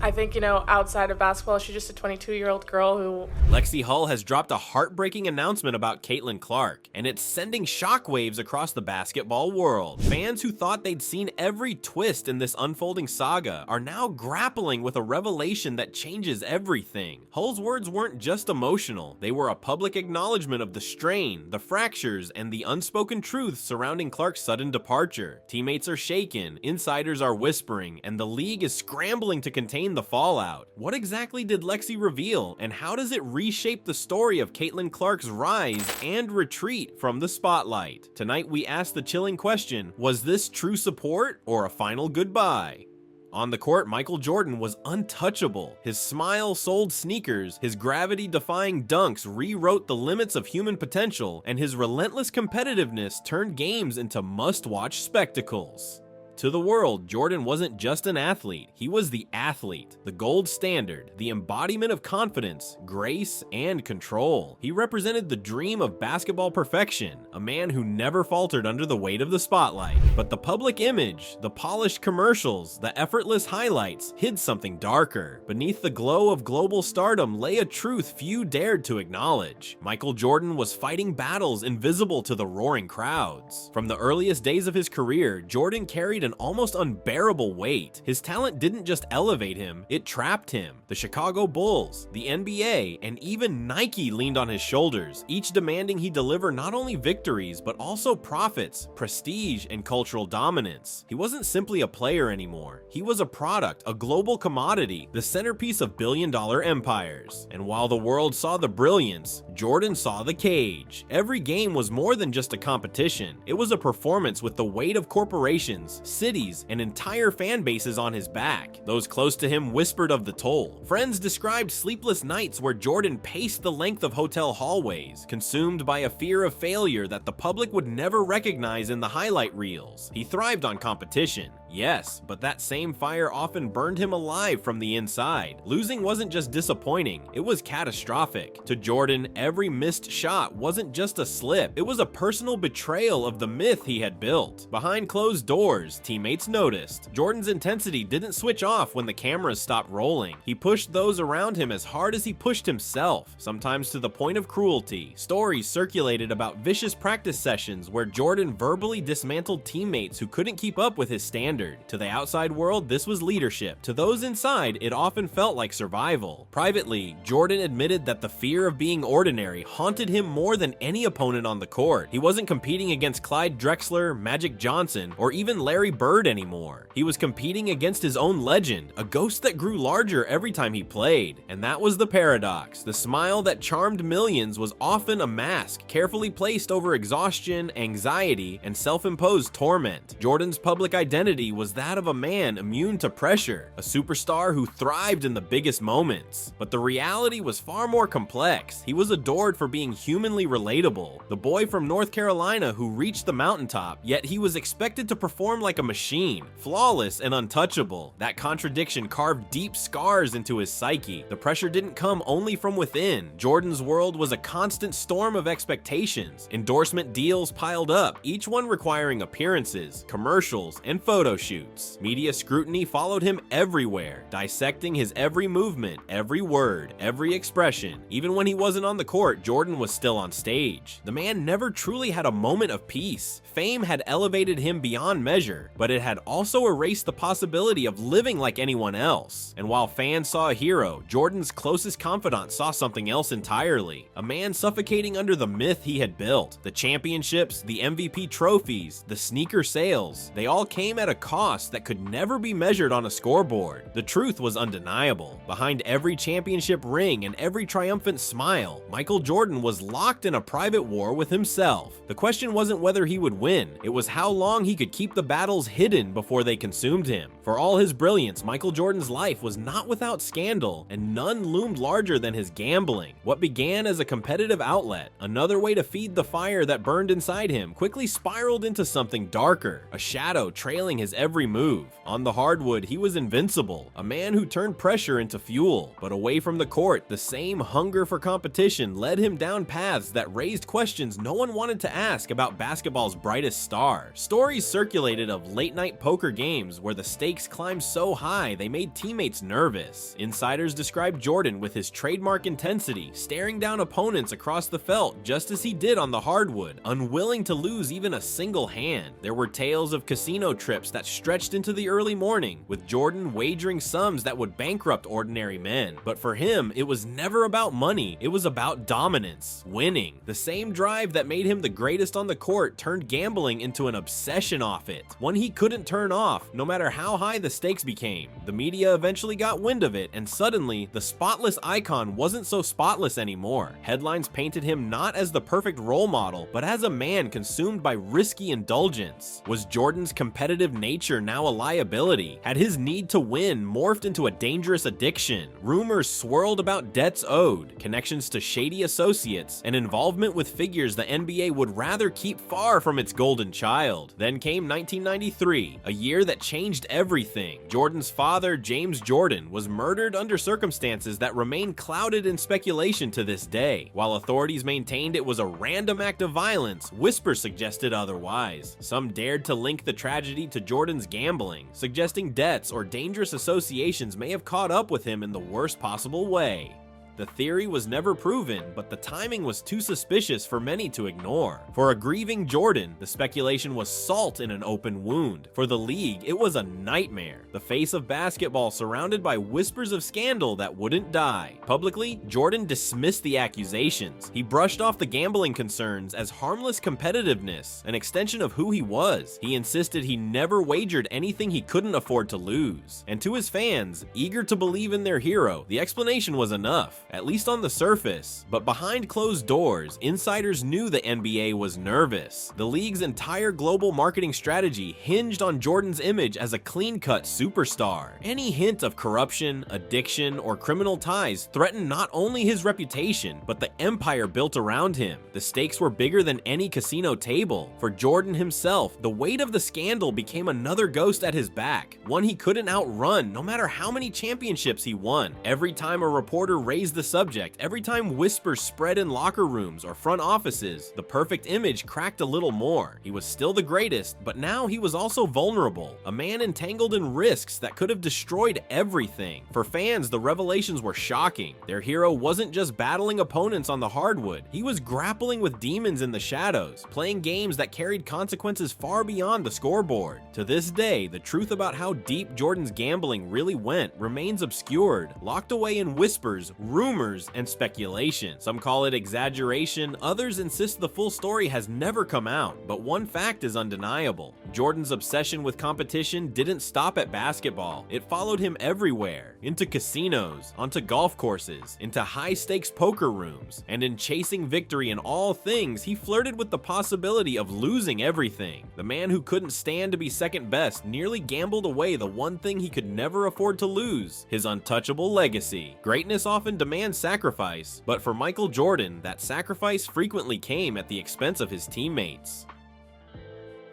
I think, outside of basketball, she's just a 22-year-old girl who... Lexie Hull has dropped a heartbreaking announcement about Caitlin Clark, and it's sending shockwaves across the basketball world. Fans who thought they'd seen every twist in this unfolding saga are now grappling with a revelation that changes everything. Hull's words weren't just emotional, they were a public acknowledgement of the strain, the fractures, and the unspoken truths surrounding Clark's sudden departure. Teammates are shaken, insiders are whispering, and the league is scrambling to contain the fallout. What exactly did Lexie reveal, and how does it reshape the story of Caitlin Clark's rise and retreat from the spotlight? Tonight we ask the chilling question, was this true support or a final goodbye? On the court, Michael Jordan was untouchable. His smile sold sneakers, his gravity-defying dunks rewrote the limits of human potential, and his relentless competitiveness turned games into must-watch spectacles. To the world, Jordan wasn't just an athlete, he was the athlete, the gold standard, the embodiment of confidence, grace, and control. He represented the dream of basketball perfection, a man who never faltered under the weight of the spotlight. But the public image, the polished commercials, the effortless highlights hid something darker. Beneath the glow of global stardom lay a truth few dared to acknowledge. Michael Jordan was fighting battles invisible to the roaring crowds. From the earliest days of his career, Jordan carried an almost unbearable weight. His talent didn't just elevate him, it trapped him. The Chicago Bulls, the NBA, and even Nike leaned on his shoulders, each demanding he deliver not only victories, but also profits, prestige, and cultural dominance. He wasn't simply a player anymore. He was a product, a global commodity, the centerpiece of billion-dollar empires. And while the world saw the brilliance, Jordan saw the cage. Every game was more than just a competition. It was a performance with the weight of corporations, cities, and entire fan bases on his back. Those close to him whispered of the toll. Friends described sleepless nights where Jordan paced the length of hotel hallways, consumed by a fear of failure that the public would never recognize in the highlight reels. He thrived on competition. Yes, but that same fire often burned him alive from the inside. Losing wasn't just disappointing, it was catastrophic. To Jordan, every missed shot wasn't just a slip, it was a personal betrayal of the myth he had built. Behind closed doors, teammates noticed. Jordan's intensity didn't switch off when the cameras stopped rolling. He pushed those around him as hard as he pushed himself, sometimes to the point of cruelty. Stories circulated about vicious practice sessions where Jordan verbally dismantled teammates who couldn't keep up with his standards. To the outside world, this was leadership. To those inside, it often felt like survival. Privately, Jordan admitted that the fear of being ordinary haunted him more than any opponent on the court. He wasn't competing against Clyde Drexler, Magic Johnson, or even Larry Bird anymore. He was competing against his own legend, a ghost that grew larger every time he played. And that was the paradox. The smile that charmed millions was often a mask, carefully placed over exhaustion, anxiety, and self-imposed torment. Jordan's public identity was that of a man immune to pressure, a superstar who thrived in the biggest moments. But the reality was far more complex. He was adored for being humanly relatable, the boy from North Carolina who reached the mountaintop, yet he was expected to perform like a machine, flawless and untouchable. That contradiction carved deep scars into his psyche. The pressure didn't come only from within. Jordan's world was a constant storm of expectations. Endorsement deals piled up, each one requiring appearances, commercials, and photo shoots. Media scrutiny followed him everywhere, dissecting his every movement, every word, every expression. Even when he wasn't on the court, Jordan was still on stage. The man never truly had a moment of peace. Fame had elevated him beyond measure, but it had also erased the possibility of living like anyone else. And while fans saw a hero, Jordan's closest confidant saw something else entirely. A man suffocating under the myth he had built. The championships, the MVP trophies, the sneaker sales, they all came at a cost that could never be measured on a scoreboard. The truth was undeniable. Behind every championship ring and every triumphant smile, Michael Jordan was locked in a private war with himself. The question wasn't whether he would win, it was how long he could keep the battles hidden before they consumed him. For all his brilliance, Michael Jordan's life was not without scandal, and none loomed larger than his gambling. What began as a competitive outlet, another way to feed the fire that burned inside him, quickly spiraled into something darker, a shadow trailing his every move. On the hardwood, he was invincible, a man who turned pressure into fuel. But away from the court, the same hunger for competition led him down paths that raised questions no one wanted to ask about basketball's brightest star. Stories circulated of late-night poker games where the stakes climbed so high they made teammates nervous. Insiders described Jordan with his trademark intensity, staring down opponents across the felt just as he did on the hardwood, unwilling to lose even a single hand. There were tales of casino trips that stretched into the early morning, with Jordan wagering sums that would bankrupt ordinary men. But for him, it was never about money, it was about dominance, winning. The same drive that made him the greatest on the court turned gambling into an obsession off it, one he couldn't turn off, no matter how high the stakes became. The media eventually got wind of it, and suddenly, the spotless icon wasn't so spotless anymore. Headlines painted him not as the perfect role model, but as a man consumed by risky indulgence. Was Jordan's competitive nature now a liability? Had his need to win morphed into a dangerous addiction? Rumors swirled about debts owed, connections to shady associates, and involvement with figures the NBA would rather keep far from its golden child. Then came 1993, a year that changed everything. Jordan's father, James Jordan, was murdered under circumstances that remain clouded in speculation to this day. While authorities maintained it was a random act of violence, whispers suggested otherwise. Some dared to link the tragedy to Jordan's gambling, suggesting debts or dangerous associations may have caught up with him in the worst possible way. The theory was never proven, but the timing was too suspicious for many to ignore. For a grieving Jordan, the speculation was salt in an open wound. For the league, it was a nightmare. The face of basketball surrounded by whispers of scandal that wouldn't die. Publicly, Jordan dismissed the accusations. He brushed off the gambling concerns as harmless competitiveness, an extension of who he was. He insisted he never wagered anything he couldn't afford to lose. And to his fans, eager to believe in their hero, the explanation was enough. At least on the surface. But behind closed doors, insiders knew the NBA was nervous. The league's entire global marketing strategy hinged on Jordan's image as a clean-cut superstar. Any hint of corruption, addiction, or criminal ties threatened not only his reputation, but the empire built around him. The stakes were bigger than any casino table. For Jordan himself, the weight of the scandal became another ghost at his back, one he couldn't outrun no matter how many championships he won. Every time a reporter raised the subject, every time whispers spread in locker rooms or front offices, the perfect image cracked a little more. He was still the greatest, but now he was also vulnerable, a man entangled in risks that could have destroyed everything. For fans, the revelations were shocking. Their hero wasn't just battling opponents on the hardwood, he was grappling with demons in the shadows, playing games that carried consequences far beyond the scoreboard. To this day, the truth about how deep Jordan's gambling really went remains obscured, locked away in whispers, rumors, and speculation. Some call it exaggeration, others insist the full story has never come out, but one fact is undeniable. Jordan's obsession with competition didn't stop at basketball. It followed him everywhere, into casinos, onto golf courses, into high-stakes poker rooms, and in chasing victory in all things, he flirted with the possibility of losing everything. The man who couldn't stand to be second best nearly gambled away the one thing he could never afford to lose, his untouchable legacy. Greatness often demands sacrifice, but for Michael Jordan, that sacrifice frequently came at the expense of his teammates.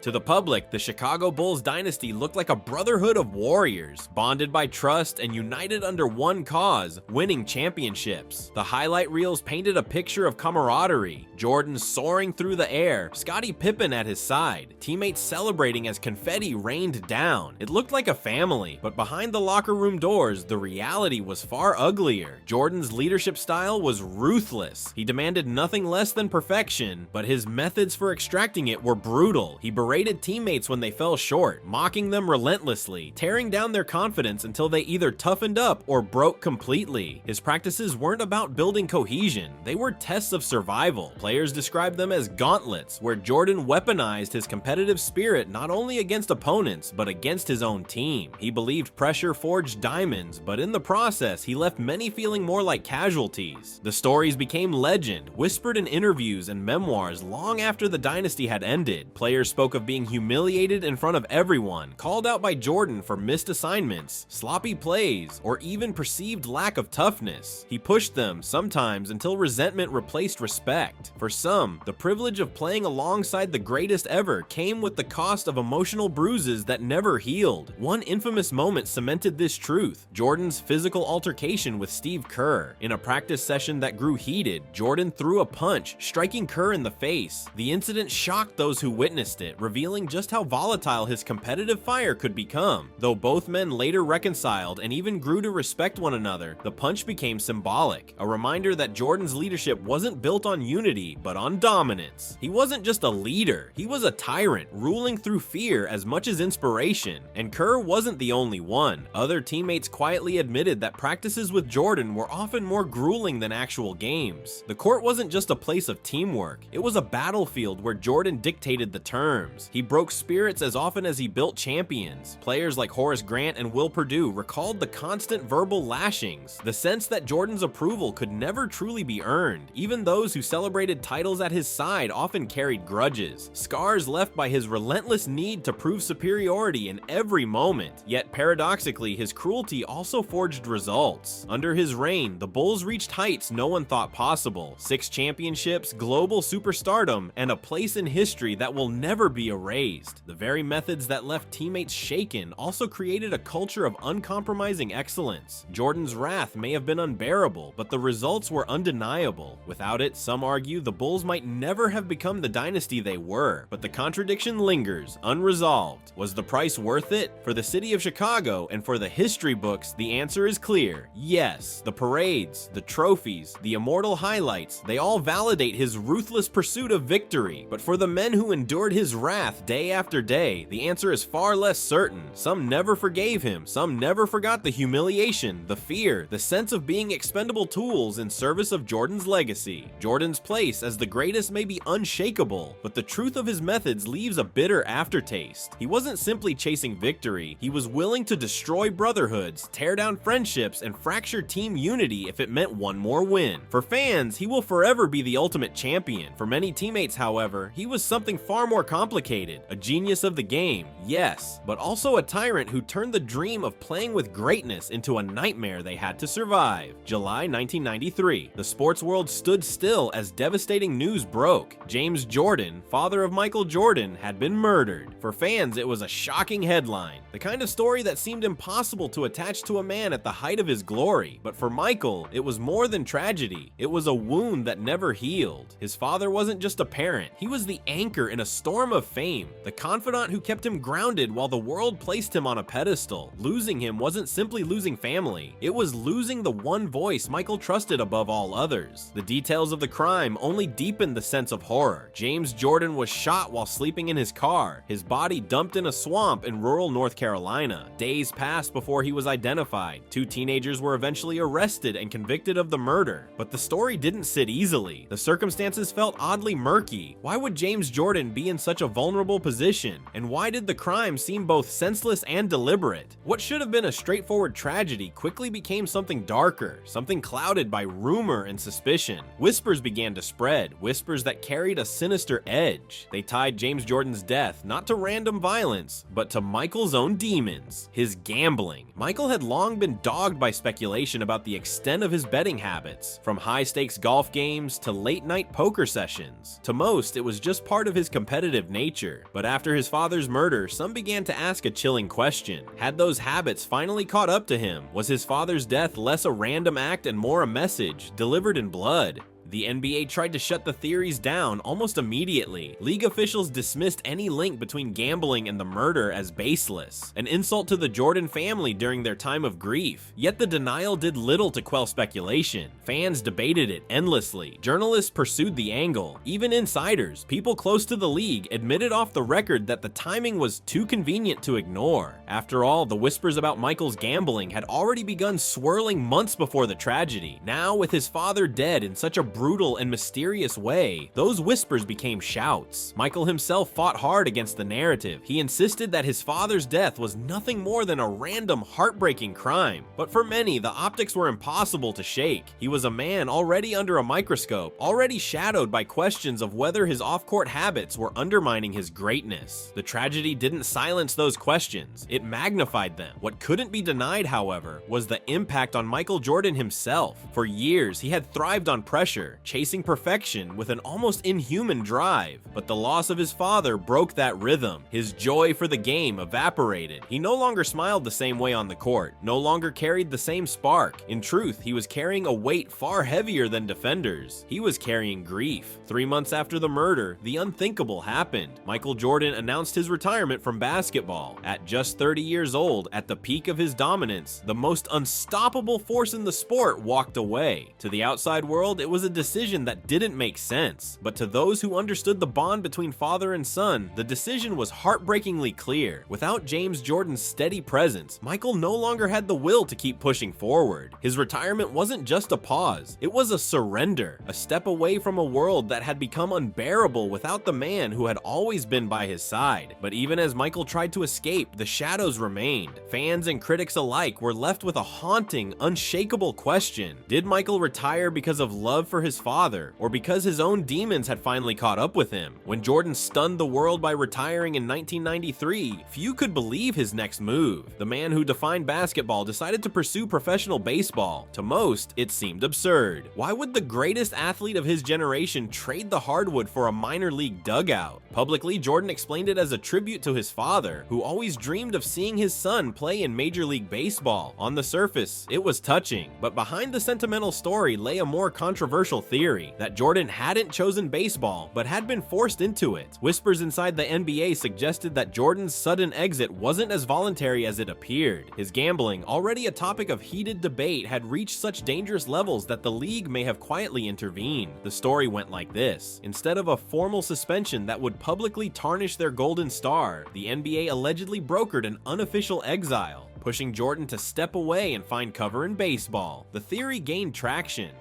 To the public, the Chicago Bulls dynasty looked like a brotherhood of warriors, bonded by trust and united under one cause, winning championships. The highlight reels painted a picture of camaraderie, Jordan soaring through the air, Scottie Pippen at his side, teammates celebrating as confetti rained down. It looked like a family, but behind the locker room doors, the reality was far uglier. Jordan's leadership style was ruthless. He demanded nothing less than perfection, but his methods for extracting it were brutal. He berated teammates when they fell short, mocking them relentlessly, tearing down their confidence until they either toughened up or broke completely. His practices weren't about building cohesion, they were tests of survival. Players described them as gauntlets, where Jordan weaponized his competitive spirit not only against opponents, but against his own team. He believed pressure forged diamonds, but in the process, he left many feeling more like casualties. The stories became legend, whispered in interviews and memoirs long after the dynasty had ended. Players spoke of of being humiliated in front of everyone, called out by Jordan for missed assignments, sloppy plays, or even perceived lack of toughness. He pushed them, sometimes until resentment replaced respect. For some, the privilege of playing alongside the greatest ever came with the cost of emotional bruises that never healed. One infamous moment cemented this truth: Jordan's physical altercation with Steve Kerr. In a practice session that grew heated, Jordan threw a punch, striking Kerr in the face. The incident shocked those who witnessed it, revealing just how volatile his competitive fire could become. Though both men later reconciled and even grew to respect one another, the punch became symbolic, a reminder that Jordan's leadership wasn't built on unity, but on dominance. He wasn't just a leader, he was a tyrant, ruling through fear as much as inspiration. And Kerr wasn't the only one. Other teammates quietly admitted that practices with Jordan were often more grueling than actual games. The court wasn't just a place of teamwork, it was a battlefield where Jordan dictated the terms. He broke spirits as often as he built champions. Players like Horace Grant and Will Perdue recalled the constant verbal lashings, the sense that Jordan's approval could never truly be earned. Even those who celebrated titles at his side often carried grudges, scars left by his relentless need to prove superiority in every moment. Yet paradoxically, his cruelty also forged results. Under his reign, the Bulls reached heights no one thought possible: 6 championships, global superstardom, and a place in history that will never be erased. The very methods that left teammates shaken also created a culture of uncompromising excellence. Jordan's wrath may have been unbearable, but the results were undeniable. Without it, some argue the Bulls might never have become the dynasty they were. But the contradiction lingers, unresolved. Was the price worth it? For the city of Chicago and for the history books, the answer is clear: yes. The parades, the trophies, the immortal highlights, they all validate his ruthless pursuit of victory. But for the men who endured his wrath day after day, the answer is far less certain. Some never forgave him, some never forgot the humiliation, the fear, the sense of being expendable tools in service of Jordan's legacy. Jordan's place as the greatest may be unshakable, but the truth of his methods leaves a bitter aftertaste. He wasn't simply chasing victory, he was willing to destroy brotherhoods, tear down friendships, and fracture team unity if it meant one more win. For fans, he will forever be the ultimate champion. For many teammates, however, he was something far more complicated. A genius of the game, yes, but also a tyrant who turned the dream of playing with greatness into a nightmare they had to survive. July 1993. The sports world stood still as devastating news broke. James Jordan, father of Michael Jordan, had been murdered. For fans, it was a shocking headline, the kind of story that seemed impossible to attach to a man at the height of his glory. But for Michael, it was more than tragedy. It was a wound that never healed. His father wasn't just a parent, he was the anchor in a storm of fame, the confidant who kept him grounded while the world placed him on a pedestal. Losing him wasn't simply losing family, it was losing the one voice Michael trusted above all others. The details of the crime only deepened the sense of horror. James Jordan was shot while sleeping in his car, his body dumped in a swamp in rural North Carolina. Days passed before he was identified. 2 teenagers were eventually arrested and convicted of the murder. But the story didn't sit easily. The circumstances felt oddly murky. Why would James Jordan be in such a vulnerable position? And why did the crime seem both senseless and deliberate? What should have been a straightforward tragedy quickly became something darker, something clouded by rumor and suspicion. Whispers began to spread, whispers that carried a sinister edge. They tied James Jordan's death not to random violence, but to Michael's own demons, his gambling. Michael had long been dogged by speculation about the extent of his betting habits, from high-stakes golf games to late-night poker sessions. To most, it was just part of his competitive nature. But after his father's murder, some began to ask a chilling question. Had those habits finally caught up to him? Was his father's death less a random act and more a message, delivered in blood? The NBA tried to shut the theories down almost immediately. League officials dismissed any link between gambling and the murder as baseless, an insult to the Jordan family during their time of grief. Yet the denial did little to quell speculation. Fans debated it endlessly. Journalists pursued the angle. Even insiders, people close to the league, admitted off the record that the timing was too convenient to ignore. After all, the whispers about Michael's gambling had already begun swirling months before the tragedy. Now, with his father dead in such a brutal and mysterious way, those whispers became shouts. Michael himself fought hard against the narrative. He insisted that his father's death was nothing more than a random, heartbreaking crime. But for many, the optics were impossible to shake. He was a man already under a microscope, already shadowed by questions of whether his off-court habits were undermining his greatness. The tragedy didn't silence those questions, it magnified them. What couldn't be denied, however, was the impact on Michael Jordan himself. For years, he had thrived on pressure, chasing perfection with an almost inhuman drive. But the loss of his father broke that rhythm. His joy for the game evaporated. He no longer smiled the same way on the court, no longer carried the same spark. In truth, he was carrying a weight far heavier than defenders. He was carrying grief. 3 months after the murder, the unthinkable happened. Michael Jordan announced his retirement from basketball. At just 30 years old, at the peak of his dominance, the most unstoppable force in the sport walked away. To the outside world, it was a decision that didn't make sense. But to those who understood the bond between father and son, the decision was heartbreakingly clear. Without James Jordan's steady presence, Michael no longer had the will to keep pushing forward. His retirement wasn't just a pause, it was a surrender, a step away from a world that had become unbearable without the man who had always been by his side. But even as Michael tried to escape, the shadows remained. Fans and critics alike were left with a haunting, unshakable question. Did Michael retire because of love for his father, or because his own demons had finally caught up with him? When Jordan stunned the world by retiring in 1993, few could believe his next move. The man who defined basketball decided to pursue professional baseball. To most, it seemed absurd. Why would the greatest athlete of his generation trade the hardwood for a minor league dugout? Publicly, Jordan explained it as a tribute to his father, who always dreamed of seeing his son play in Major League Baseball. On the surface, it was touching, but behind the sentimental story lay a more controversial theory, that Jordan hadn't chosen baseball, but had been forced into it. Whispers inside the NBA suggested that Jordan's sudden exit wasn't as voluntary as it appeared. His gambling, already a topic of heated debate, had reached such dangerous levels that the league may have quietly intervened. The story went like this. Instead of a formal suspension that would publicly tarnish their golden star, the NBA allegedly brokered an unofficial exile, pushing Jordan to step away and find cover in baseball. The theory gained traction.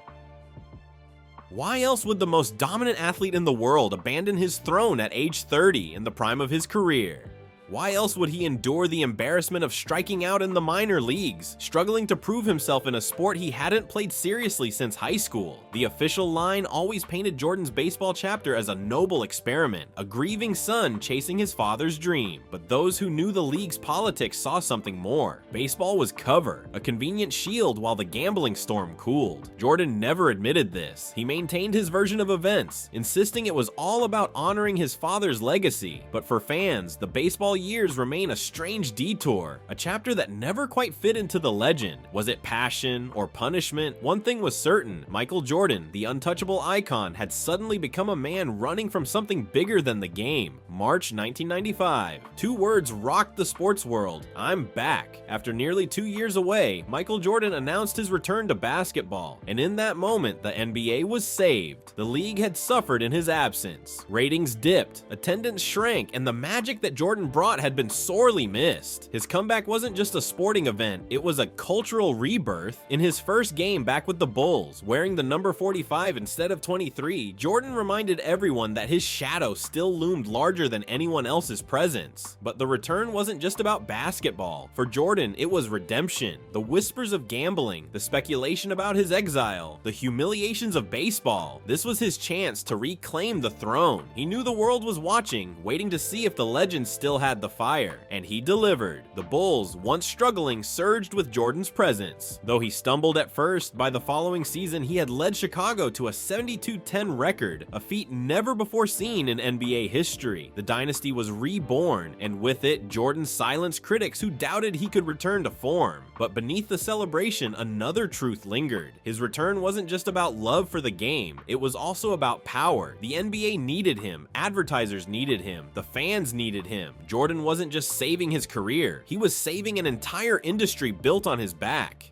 Why else would the most dominant athlete in the world abandon his throne at age 30 in the prime of his career? Why else would he endure the embarrassment of striking out in the minor leagues, struggling to prove himself in a sport he hadn't played seriously since high school? The official line always painted Jordan's baseball chapter as a noble experiment, a grieving son chasing his father's dream. But those who knew the league's politics saw something more. Baseball was cover, a convenient shield while the gambling storm cooled. Jordan never admitted this. He maintained his version of events, insisting it was all about honoring his father's legacy. But for fans, the baseball years remain a strange detour, a chapter that never quite fit into the legend. Was it passion or punishment? One thing was certain: Michael Jordan, the untouchable icon, had suddenly become a man running from something bigger than the game. March 1995. Two words rocked the sports world: I'm back. After nearly 2 years away, Michael Jordan announced his return to basketball, and in that moment, the NBA was saved. The league had suffered in his absence. Ratings dipped, attendance shrank, and the magic that Jordan brought had been sorely missed. His comeback wasn't just a sporting event, it was a cultural rebirth. In his first game back with the Bulls, wearing the number 45 instead of 23, Jordan reminded everyone that his shadow still loomed larger than anyone else's presence. But the return wasn't just about basketball. For Jordan, it was redemption. The whispers of gambling, the speculation about his exile, the humiliations of baseball. This was his chance to reclaim the throne. He knew the world was watching, waiting to see if the legend still had the fire, and he delivered. The Bulls, once struggling, surged with Jordan's presence. Though he stumbled at first, by the following season he had led Chicago to a 72-10 record, a feat never before seen in NBA history. The dynasty was reborn, and with it, Jordan silenced critics who doubted he could return to form. But beneath the celebration, another truth lingered. His return wasn't just about love for the game, it was also about power. The NBA needed him, advertisers needed him, the fans needed him. Jordan wasn't just saving his career, he was saving an entire industry built on his back.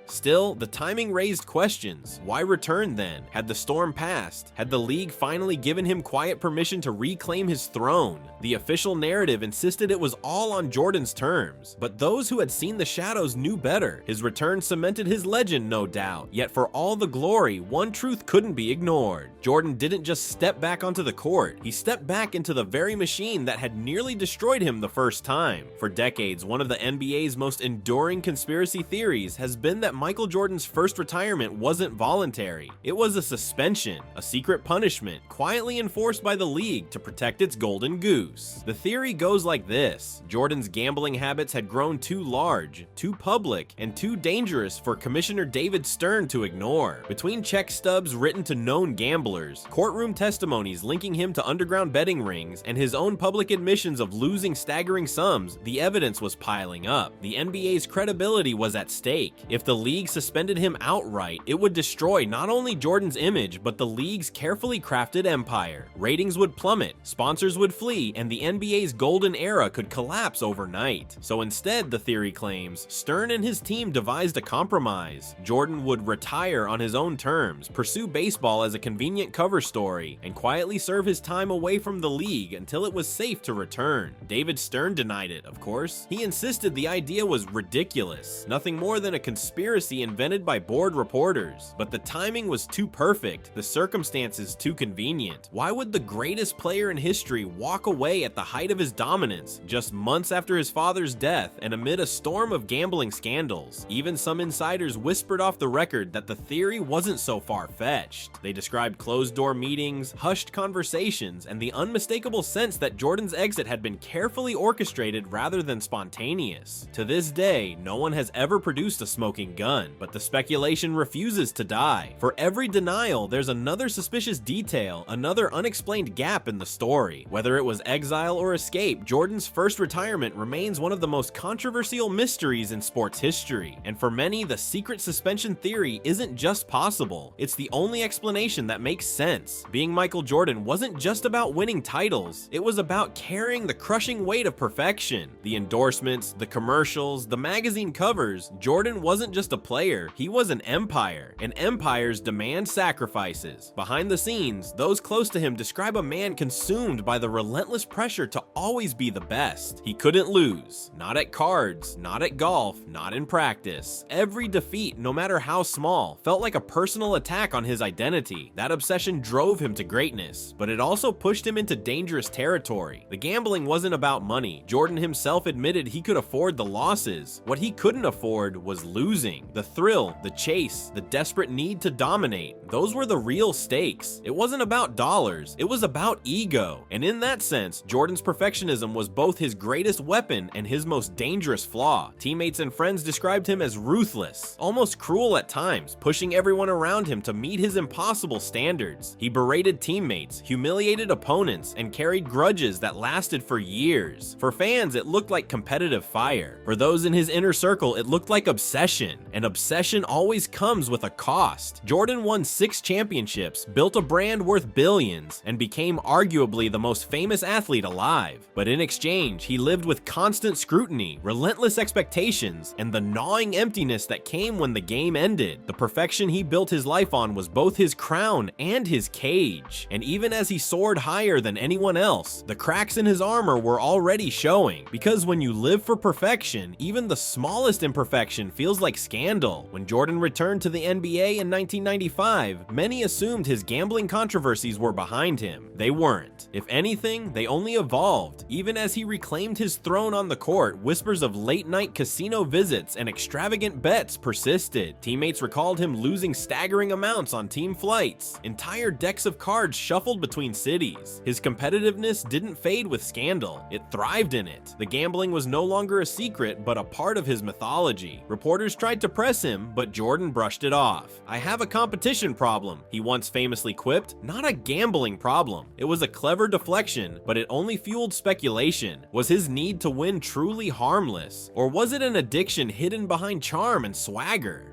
Still, the timing raised questions. Why return then? Had the storm passed? Had the league finally given him quiet permission to reclaim his throne? The official narrative insisted it was all on Jordan's terms, but those who had seen the shadows knew better. His return cemented his legend, no doubt. Yet for all the glory, one truth couldn't be ignored. Jordan didn't just step back onto the court, he stepped back into the very machine that had nearly destroyed him the first time. For decades, one of the NBA's most enduring conspiracy theories has been that Michael Jordan's first retirement wasn't voluntary. It was a suspension, a secret punishment, quietly enforced by the league to protect its golden goose. The theory goes like this: Jordan's gambling habits had grown too large, too public, and too dangerous for Commissioner David Stern to ignore. Between check stubs written to known gamblers, courtroom testimonies linking him to underground betting rings, and his own public admissions of losing staggering sums, the evidence was piling up. The NBA's credibility was at stake. If the league suspended him outright, it would destroy not only Jordan's image, but the league's carefully crafted empire. Ratings would plummet, sponsors would flee, and the NBA's golden era could collapse overnight. So instead, the theory claims, Stern and his team devised a compromise. Jordan would retire on his own terms, pursue baseball as a convenient cover story, and quietly serve his time away from the league until it was safe to return. David Stern denied it, of course. He insisted the idea was ridiculous, nothing more than a conspiracy invented by bored reporters. But the timing was too perfect, the circumstances too convenient. Why would the greatest player in history walk away at the height of his dominance, just months after his father's death and amid a storm of gambling scandals? Even some insiders whispered off the record that the theory wasn't so far-fetched. They described closed-door meetings, hushed conversations, and the unmistakable sense that Jordan's exit had been carefully orchestrated rather than spontaneous. To this day, no one has ever produced a smoking gun, but the speculation refuses to die. For every denial, there's another suspicious detail, another unexplained gap in the story. Whether it was exile or escape, Jordan's first retirement remains one of the most controversial mysteries in sports history. And for many, the secret suspension theory isn't just possible, it's the only explanation that makes sense. Being Michael Jordan wasn't just about winning titles, it was about carrying the crushing weight of perfection. The endorsements, the commercials, the magazine covers. Jordan wasn't just a player, he was an empire, and empires demand sacrifices. Behind the scenes, those close to him describe a man consumed by the relentless pressure to always be the best. He couldn't lose, not at cards, not at golf, not in practice. Every defeat, no matter how small, felt like a personal attack on his identity. That obsession drove him to greatness, but it also pushed him into dangerous territory. The gambling wasn't about money. Jordan himself admitted he could afford the losses. What he couldn't afford was losing. The thrill, the chase, the desperate need to dominate. Those were the real stakes. It wasn't about dollars, it was about ego. And in that sense, Jordan's perfectionism was both his greatest weapon and his most dangerous flaw. Teammates and friends described him as ruthless, almost cruel at times, pushing everyone around him to meet his impossible standards. He berated teammates, humiliated opponents, and carried grudges that lasted for years. For fans, it looked like competitive fire. For those in his inner circle, it looked like obsession. And obsession always comes with a cost. Jordan won 6 championships, built a brand worth billions, and became arguably the most famous athlete alive. But in exchange, he lived with constant scrutiny, relentless expectations, and the gnawing emptiness that came when the game ended. The perfection he built his life on was both his crown and his cage. And even as he soared higher than anyone else, the cracks in his armor were already showing. Because when you live for perfection, even the smallest imperfection feels like scandal. When Jordan returned to the NBA in 1995, many assumed his gambling controversies were behind him. They weren't. If anything, they only evolved. Even as he reclaimed his throne on the court, whispers of late-night casino visits and extravagant bets persisted. Teammates recalled him losing staggering amounts on team flights. Entire decks of cards shuffled between cities. His competitiveness didn't fade with scandal. It thrived in it. The gambling was no longer a secret, but a part of his mythology. Reporters tried to press him, but Jordan brushed it off. "I have a competition problem," he once famously quipped, "not a gambling problem." It was a clever deflection, but it only fueled speculation. Was his need to win truly harmless? Or was it an addiction hidden behind charm and swagger?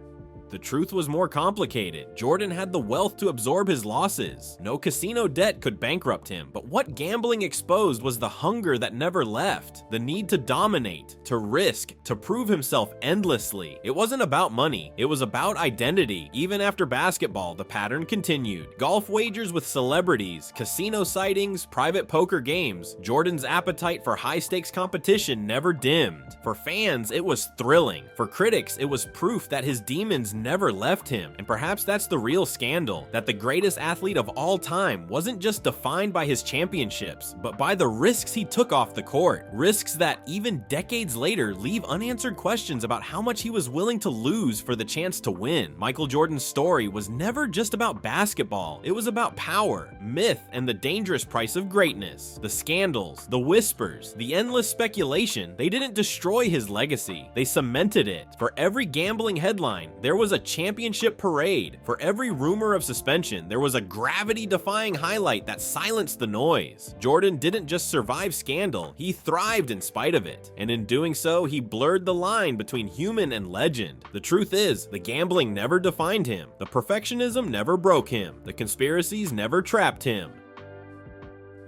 The truth was more complicated. Jordan had the wealth to absorb his losses. No casino debt could bankrupt him, but what gambling exposed was the hunger that never left. The need to dominate, to risk, to prove himself endlessly. It wasn't about money, it was about identity. Even after basketball, the pattern continued. Golf wagers with celebrities, casino sightings, private poker games. Jordan's appetite for high-stakes competition never dimmed. For fans, it was thrilling. For critics, it was proof that his demons never left him. And perhaps that's the real scandal, that the greatest athlete of all time wasn't just defined by his championships, but by the risks he took off the court. Risks that, even decades later, leave unanswered questions about how much he was willing to lose for the chance to win. Michael Jordan's story was never just about basketball. It was about power, myth, and the dangerous price of greatness. The scandals, the whispers, the endless speculation, they didn't destroy his legacy. They cemented it. For every gambling headline, there was a championship parade. For every rumor of suspension, there was a gravity-defying highlight that silenced the noise. Jordan didn't just survive scandal, he thrived in spite of it. And in doing so, he blurred the line between human and legend. The truth is, the gambling never defined him. The perfectionism never broke him. The conspiracies never trapped him.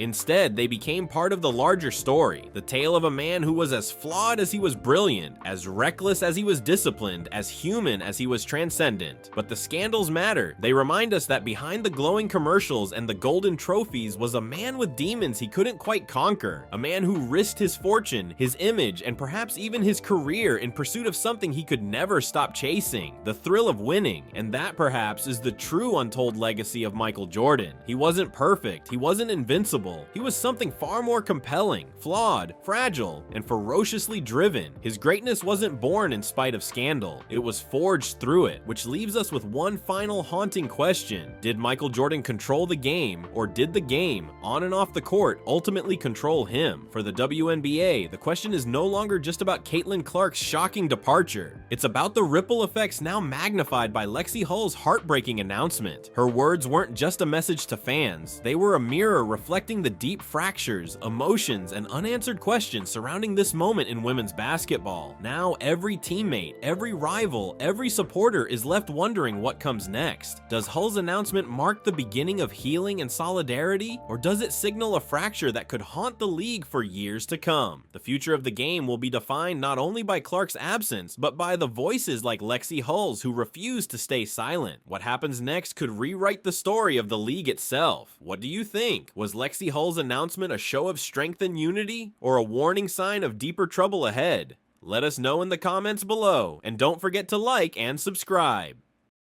Instead, they became part of the larger story, the tale of a man who was as flawed as he was brilliant, as reckless as he was disciplined, as human as he was transcendent. But the scandals matter. They remind us that behind the glowing commercials and the golden trophies was a man with demons he couldn't quite conquer, a man who risked his fortune, his image, and perhaps even his career in pursuit of something he could never stop chasing, the thrill of winning. And that, perhaps, is the true untold legacy of Michael Jordan. He wasn't perfect, he wasn't invincible. He was something far more compelling, flawed, fragile, and ferociously driven. His greatness wasn't born in spite of scandal. It was forged through it, which leaves us with one final haunting question. Did Michael Jordan control the game, or did the game, on and off the court, ultimately control him? For the WNBA, the question is no longer just about Caitlin Clark's shocking departure. It's about the ripple effects now magnified by Lexie Hull's heartbreaking announcement. Her words weren't just a message to fans. They were a mirror reflecting the deep fractures, emotions, and unanswered questions surrounding this moment in women's basketball. Now, every teammate, every rival, every supporter is left wondering what comes next. Does Hull's announcement mark the beginning of healing and solidarity, or does it signal a fracture that could haunt the league for years to come? The future of the game will be defined not only by Clark's absence, but by the voices like Lexie Hull's who refuse to stay silent. What happens next could rewrite the story of the league itself. What do you think? Was Lexie Hull's announcement a show of strength and unity, or a warning sign of deeper trouble ahead? Let us know in the comments below, and don't forget to like and subscribe.